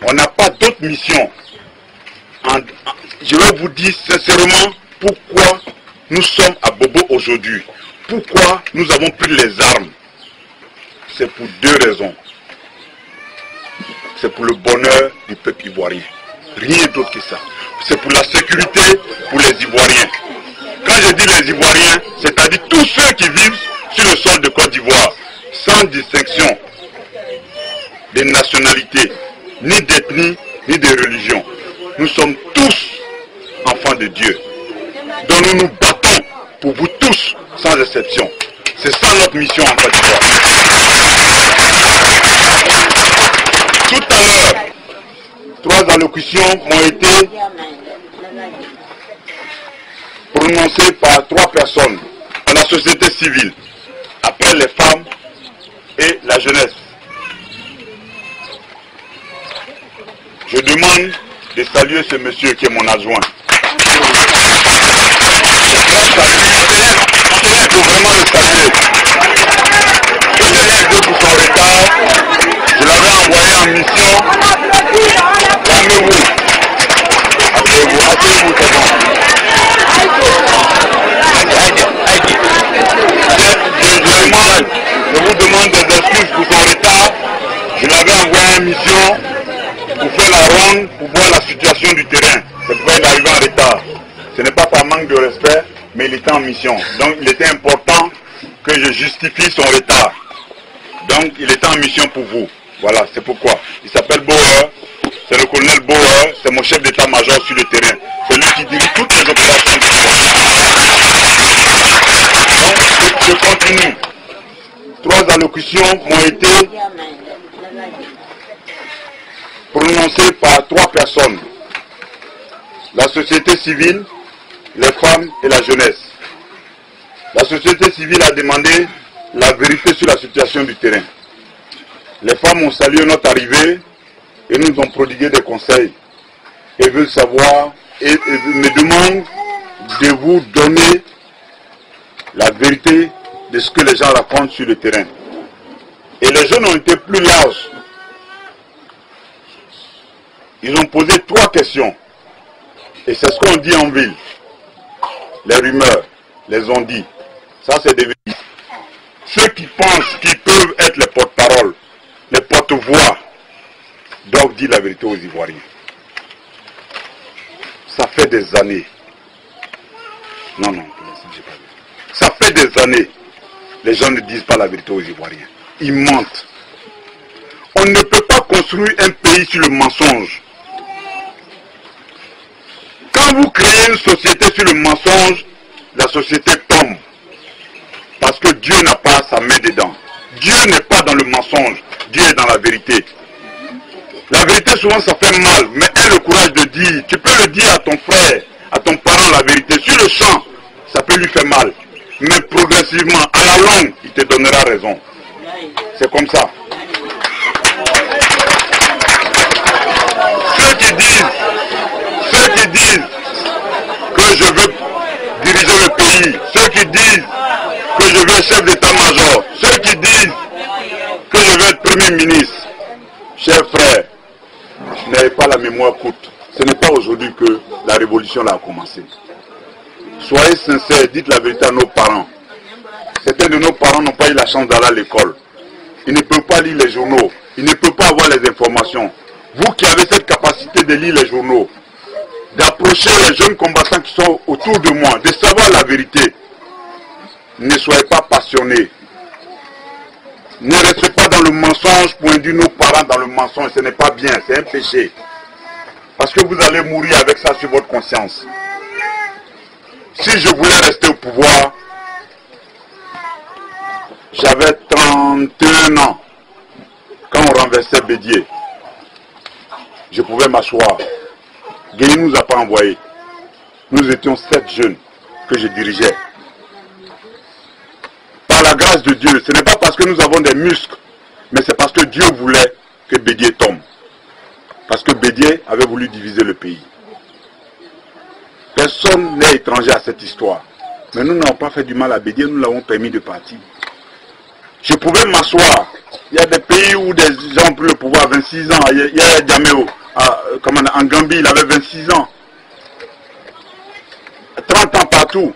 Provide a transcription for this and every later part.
On n'a pas d'autre mission. Je vais vous dire sincèrement pourquoi nous sommes à Bobo aujourd'hui. Pourquoi nous avons pris les armes. C'est pour deux raisons. C'est pour le bonheur du peuple ivoirien. Rien d'autre que ça. C'est pour la sécurité pour les Ivoiriens. Quand je dis les Ivoiriens, c'est-à-dire tous ceux qui vivent sur le sol de Côte d'Ivoire, sans distinction des nationalités, ni d'ethnie, ni de religion. Nous sommes tous enfants de Dieu. Donc nous nous battons pour vous tous, sans exception. C'est ça notre mission en Côte d'Ivoire. Tout à l'heure, 3 allocutions m'ont été prononcées par 3 personnes dans la société civile, après les femmes et la jeunesse. Je demande de saluer ce monsieur qui est mon adjoint. Il faut vraiment le saluer. Je l'ai aidé pour son retard. Je l'avais envoyé en mission. Calmez-vous. Asseyez-vous, asseyez-vous, c'est bon. Je vous demande des excuses pour son retard. Je l'avais envoyé en mission pour faire la ronde, pour voir la situation du terrain. C'est pourquoi il est arrivé en retard. Ce n'est pas par manque de respect, mais il était en mission. Donc il était important que je justifie son retard. Donc il était en mission pour vous. Voilà, c'est pourquoi. Il s'appelle Bauer, c'est le colonel Bauer, c'est mon chef d'état-major sur le terrain. C'est lui qui dirige toutes les opérations du terrain. Donc je continue. 3 allocutions m'ont été prononcées par 3 personnes. La société civile, les femmes et la jeunesse. La société civile a demandé la vérité sur la situation du terrain. Les femmes ont salué notre arrivée et nous ont prodigué des conseils. Et veulent savoir et me demandent de vous donner la vérité de ce que les gens racontent sur le terrain. Et les jeunes ont été plus larges. Ils ont posé 3 questions. Et c'est ce qu'on dit en ville. Les rumeurs, les on-dit. Ça, c'est des vérités. Ceux qui pensent qu'ils peuvent être les porte-paroles, les porte-voix, doivent dire la vérité aux Ivoiriens. Ça fait des années. Non, non, j'ai pas vu. Ça fait des années. Les gens ne disent pas la vérité aux Ivoiriens. Ils mentent. On ne peut pas construire un pays sur le mensonge. Quand vous créez une société sur le mensonge, la société tombe. Parce que Dieu n'a pas sa main dedans. Dieu n'est pas dans le mensonge. Dieu est dans la vérité. La vérité, souvent, ça fait mal. Mais aie le courage de dire. Tu peux le dire à ton frère, à ton parent, la vérité. Sur le champ, ça peut lui faire mal. Mais progressivement, à la longue, il te donnera raison. C'est comme ça. Ceux qui disent que je veux diriger le pays, ceux qui disent que je veux être chef d'état-major, ceux qui disent que je veux être premier ministre, chers frères, n'ayez pas la mémoire courte. Ce n'est pas aujourd'hui que la révolution a commencé. Soyez sincères, dites la vérité à nos parents. Certains de nos parents n'ont pas eu la chance d'aller à l'école. Ils ne peuvent pas lire les journaux. Ils ne peuvent pas avoir les informations. Vous qui avez cette capacité de lire les journaux, d'approcher les jeunes combattants qui sont autour de moi, de savoir la vérité, ne soyez pas passionnés. Ne restez pas dans le mensonge pour induire nos parents dans le mensonge. Ce n'est pas bien, c'est un péché. Parce que vous allez mourir avec ça sur votre conscience. Si je voulais rester au pouvoir, j'avais 31 ans quand on renversait Bédier. Je pouvais m'asseoir. Guéni ne nous a pas envoyés. Nous étions 7 jeunes que je dirigeais. Par la grâce de Dieu, ce n'est pas parce que nous avons des muscles, mais c'est parce que Dieu voulait que Bédier tombe. Parce que Bédier avait voulu diviser le pays. Personne n'est étranger à cette histoire. Mais nous n'avons pas fait du mal à Bédier, nous l'avons permis de partir. Je pouvais m'asseoir. Il y a des pays où des gens ont pris le pouvoir à 26 ans. Il y a Djaméo, en Gambie, il avait 26 ans. 30 ans partout.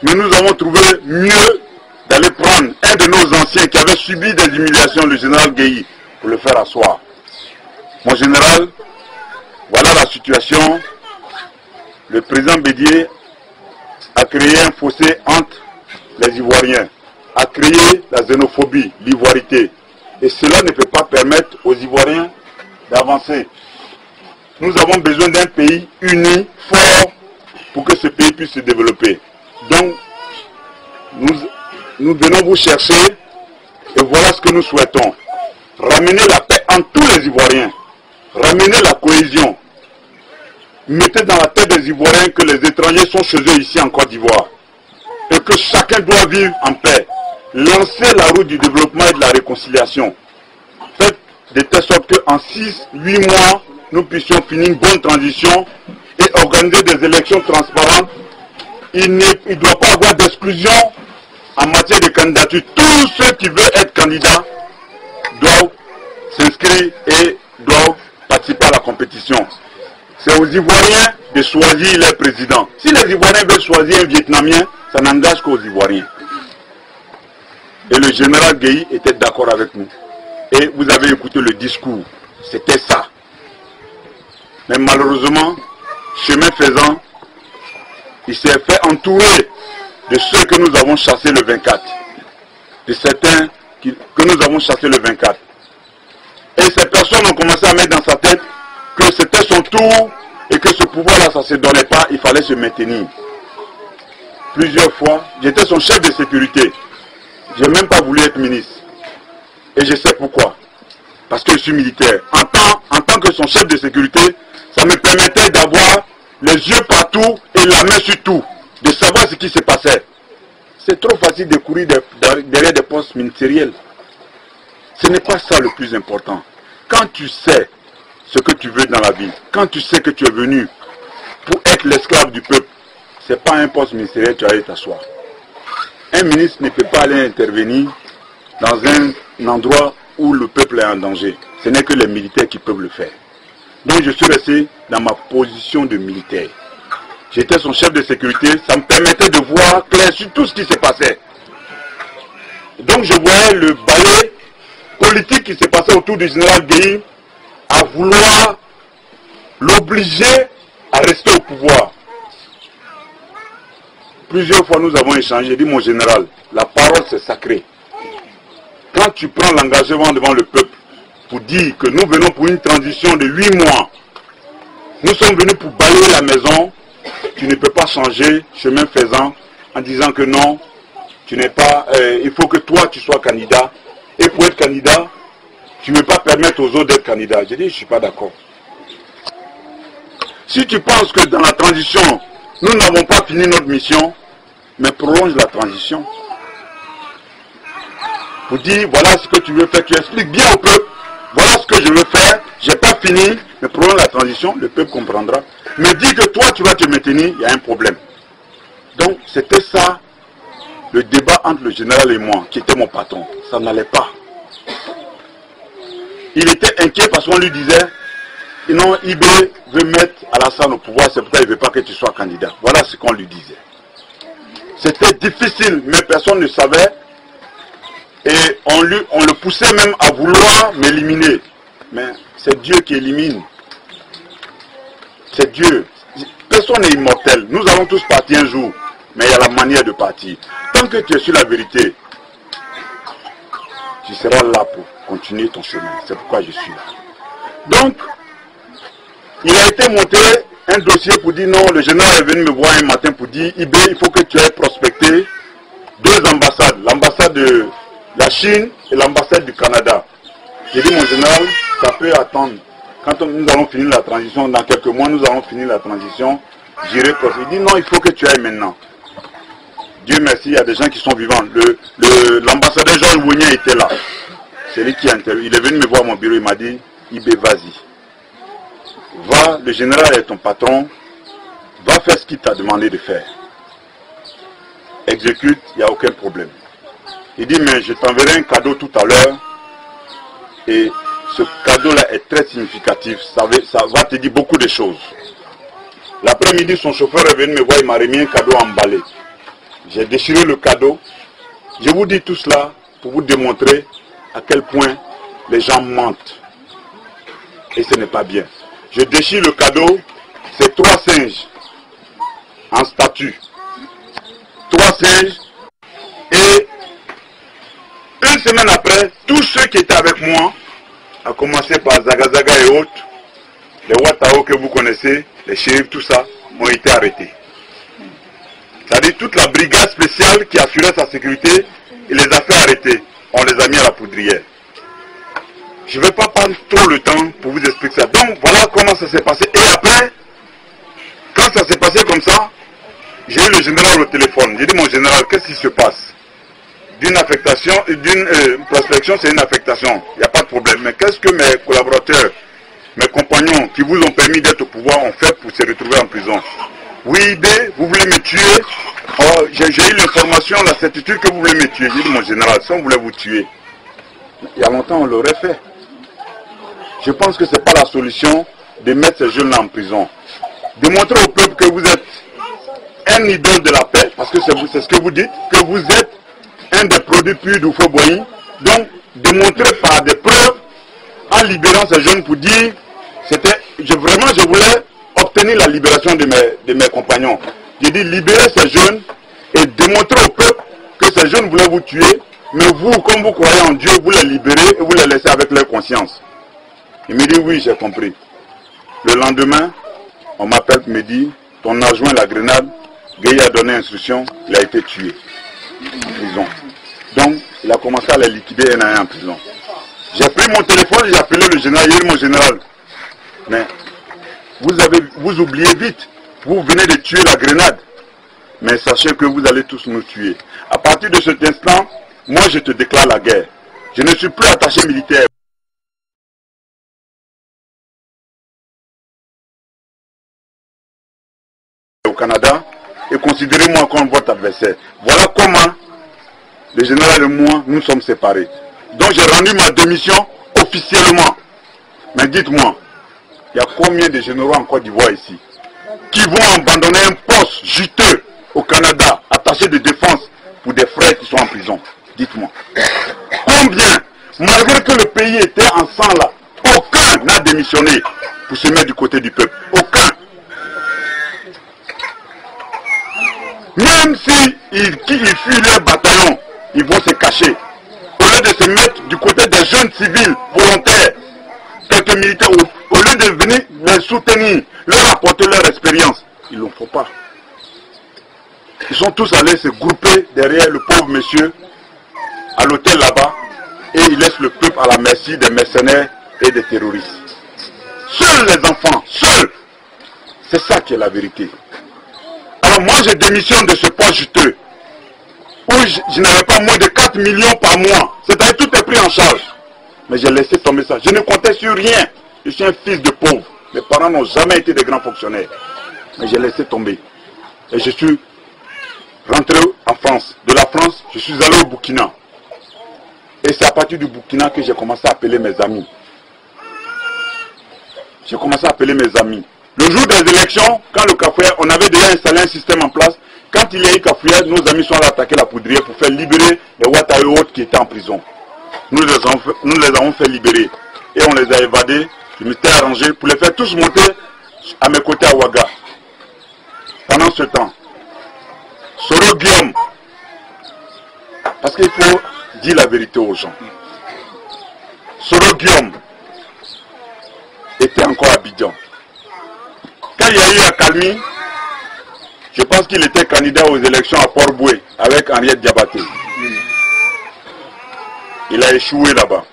Mais nous avons trouvé mieux d'aller prendre un de nos anciens qui avait subi des humiliations, le général Gueye, pour le faire asseoir. Mon général, voilà la situation. Le président Bédié a créé un fossé entre les Ivoiriens, a créé la xénophobie, l'ivoirité. Et cela ne peut pas permettre aux Ivoiriens d'avancer. Nous avons besoin d'un pays uni, fort, pour que ce pays puisse se développer. Donc, nous venons vous chercher, et voilà ce que nous souhaitons. Ramener la paix entre tous les Ivoiriens, ramener la cohésion. Mettez dans la tête des Ivoiriens que les étrangers sont chez eux ici en Côte d'Ivoire, et que chacun doit vivre en paix. Lancez la route du développement et de la réconciliation. Faites de telle sorte qu'en 6-8 mois, nous puissions finir une bonne transition et organiser des élections transparentes. Il ne doit pas y avoir d'exclusion en matière de candidature. Tous ceux qui veulent être candidats doivent s'inscrire et doivent participer à la compétition. C'est aux Ivoiriens de choisir leur président. Si les Ivoiriens veulent choisir un Vietnamien, ça n'engage qu'aux Ivoiriens. Et le général Gueye était d'accord avec nous. Et vous avez écouté le discours. C'était ça. Mais malheureusement, chemin faisant, il s'est fait entourer de ceux que nous avons chassés le 24. De certains que nous avons chassés le 24. Et ces personnes ont commencé à mettre dans sa tête que c'était son tour et que ce pouvoir-là, ça ne se donnait pas, il fallait se maintenir. Plusieurs fois, j'étais son chef de sécurité. Je n'ai même pas voulu être ministre. Et je sais pourquoi. Parce que je suis militaire. En tant que son chef de sécurité, ça me permettait d'avoir les yeux partout et la main sur tout. De savoir ce qui se passait. C'est trop facile de courir derrière des postes ministériels. Ce n'est pas ça le plus important. Quand tu sais ce que tu veux dans la vie, quand tu sais que tu es venu pour être l'esclave du peuple, ce n'est pas un poste ministériel que tu vas aller t'asseoir. Un ministre ne peut pas aller intervenir dans un endroit où le peuple est en danger. Ce n'est que les militaires qui peuvent le faire. Donc je suis resté dans ma position de militaire. J'étais son chef de sécurité, ça me permettait de voir clair sur tout ce qui se passait. Donc je voyais le balai politique qui se passait autour du général Gueye à vouloir l'obliger à rester au pouvoir. Plusieurs fois nous avons échangé, j'ai dit mon général, la parole c'est sacré. Quand tu prends l'engagement devant le peuple pour dire que nous venons pour une transition de 8 mois, nous sommes venus pour balayer la maison, tu ne peux pas changer chemin faisant en disant que non, tu n'es pas, il faut que toi tu sois candidat, et pour être candidat, tu ne peux pas permettre aux autres d'être candidats. J'ai dit, je ne suis pas d'accord. Si tu penses que dans la transition, nous n'avons pas fini notre mission, mais prolonge la transition. Pour dire, voilà ce que tu veux faire, tu expliques bien au peuple, voilà ce que je veux faire, je n'ai pas fini, mais prolonge la transition, le peuple comprendra. Mais dis que toi tu vas te maintenir, il y a un problème. Donc c'était ça, le débat entre le général et moi, qui était mon patron. Ça n'allait pas. Il était inquiet parce qu'on lui disait, non, IB veut mettre Alassane au pouvoir, c'est pourquoi il ne veut pas que tu sois candidat. Voilà ce qu'on lui disait. C'était difficile, mais personne ne savait. Et on le poussait même à vouloir m'éliminer. Mais c'est Dieu qui élimine. C'est Dieu. Personne n'est immortel. Nous allons tous partir un jour. Mais il y a la manière de partir. Tant que tu es sur la vérité, tu seras là pour continuer ton chemin. C'est pourquoi je suis là. Donc, il a été monté un dossier pour dire non, le général est venu me voir un matin pour dire IB, il faut que tu aies prospecté 2 ambassades. L'ambassade de la Chine et l'ambassade du Canada. J'ai dit mon général, ça peut attendre. Quand nous allons finir la transition, dans quelques mois nous allons finir la transition, j'irai prospecter. Il dit non, il faut que tu ailles maintenant. Dieu merci, il y a des gens qui sont vivants. L'ambassadeur Georges Wounier était là. C'est lui qui a interviewé. Il est venu me voir à mon bureau, il m'a dit, IB, vas-y. Va, le général est ton patron, va faire ce qu'il t'a demandé de faire. Exécute, il n'y a aucun problème. Il dit, mais je t'enverrai un cadeau tout à l'heure. Et ce cadeau-là est très significatif. Ça va te dire beaucoup de choses. L'après-midi, son chauffeur est venu me voir, il m'a remis un cadeau emballé. J'ai déchiré le cadeau. Je vous dis tout cela pour vous démontrer à quel point les gens mentent. Et ce n'est pas bien. Je déchire le cadeau, c'est 3 singes en statue. 3 singes. Et une semaine après, tous ceux qui étaient avec moi, à commencer par Zagazaga et autres, les Watao que vous connaissez, les shérifs, tout ça, ont été arrêtés. C'est-à-dire toute la brigade spéciale qui assurait sa sécurité, il les a fait arrêter. On les a mis à la poudrière. Je ne vais pas prendre trop le temps pour vous expliquer ça. Donc voilà comment ça s'est passé. Et après, quand ça s'est passé comme ça, j'ai eu le général au téléphone. J'ai dit, mon général, qu'est-ce qui se passe? D'une affectation, d'une prospection, c'est une affectation. Il n'y a pas de problème. Mais qu'est-ce que mes collaborateurs, mes compagnons qui vous ont permis d'être au pouvoir ont fait pour se retrouver en prison? Oui, vous voulez me tuer? Oh, j'ai eu l'information, la certitude que vous voulez me tuer. J'ai dit, mon général, si on voulait vous tuer, il y a longtemps on l'aurait fait. Je pense que ce n'est pas la solution de mettre ces jeunes-là en prison. Démontrez au peuple que vous êtes un idole de la paix, parce que c'est ce que vous dites, que vous êtes un des produits purs du Faux-Boigny. Donc, démontrez par des preuves, en libérant ces jeunes pour dire, vraiment je voulais obtenir la libération de mes compagnons. J'ai dit, libérez ces jeunes et démontrez au peuple que ces jeunes voulaient vous tuer, mais vous, comme vous croyez en Dieu, vous les libérez et vous les laissez avec leur conscience. Il me dit, oui, j'ai compris. Le lendemain, on m'appelle et me dit, ton adjoint, la grenade, Gueye a donné instruction, il a été tué en prison. Donc, il a commencé à les liquider un à un en prison. J'ai pris mon téléphone, j'ai appelé le général, il dit, mon général, mais vous oubliez vite, vous venez de tuer la grenade, mais sachez que vous allez tous nous tuer. À partir de cet instant, moi je te déclare la guerre. Je ne suis plus attaché militaire. Au Canada, et considérez-moi comme votre adversaire. Voilà comment le général et moi, nous sommes séparés. Donc j'ai rendu ma démission officiellement. Mais dites-moi, il y a combien de généraux en Côte d'Ivoire ici qui vont abandonner un poste juteux au Canada, attaché de défense pour des frères qui sont en prison? Dites-moi. Combien? Malgré que le pays était en sang là, aucun n'a démissionné pour se mettre du côté du peuple. Aucun. Même s'ils fuient leur bataillon, ils vont se cacher. Au lieu de se mettre du côté des jeunes civils volontaires, quelques militaires, au lieu de venir les soutenir, leur apporter leur expérience, ils ne le font pas. Ils sont tous allés se grouper derrière le pauvre monsieur à l'hôtel là-bas et ils laissent le peuple à la merci des mercenaires et des terroristes. Seuls les enfants, seuls. C'est ça qui est la vérité. Alors moi je démissionne de ce poste juteux où je n'avais pas moins de 4 millions par mois. C'est-à-dire tout est pris en charge. Mais j'ai laissé tomber ça. Je ne comptais sur rien. Je suis un fils de pauvre. Mes parents n'ont jamais été des grands fonctionnaires. Mais j'ai laissé tomber. Et je suis rentré en France. De la France, je suis allé au Burkina. Et c'est à partir du Burkina que j'ai commencé à appeler mes amis. J'ai commencé à appeler mes amis. Le jour des élections, quand le cafouillère, on avait déjà installé un système en place. Quand il y a eu cafouillère, nos amis sont allés attaquer la poudrière pour faire libérer les Ouattara et autres qui étaient en prison. Nous les avons fait libérer. Et on les a évadés. Je m'étais arrangé pour les faire tous monter à mes côtés à Ouaga. Pendant ce temps, Soro Guillaume, parce qu'il faut dire la vérité aux gens. Soro Guillaume était encore à Abidjan. Quand il y a eu à Kalmi, je pense qu'il était candidat aux élections à Port-Boué avec Henriette Diabaté. Il a échoué là-bas.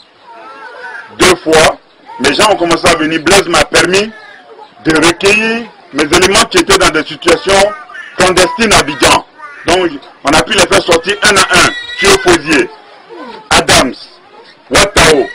2 fois, les gens ont commencé à venir. Blaise m'a permis de recueillir mes éléments qui étaient dans des situations clandestines à Abidjan. Donc, on a pu les faire sortir un à un. Thio Fosier, Adams, Watao,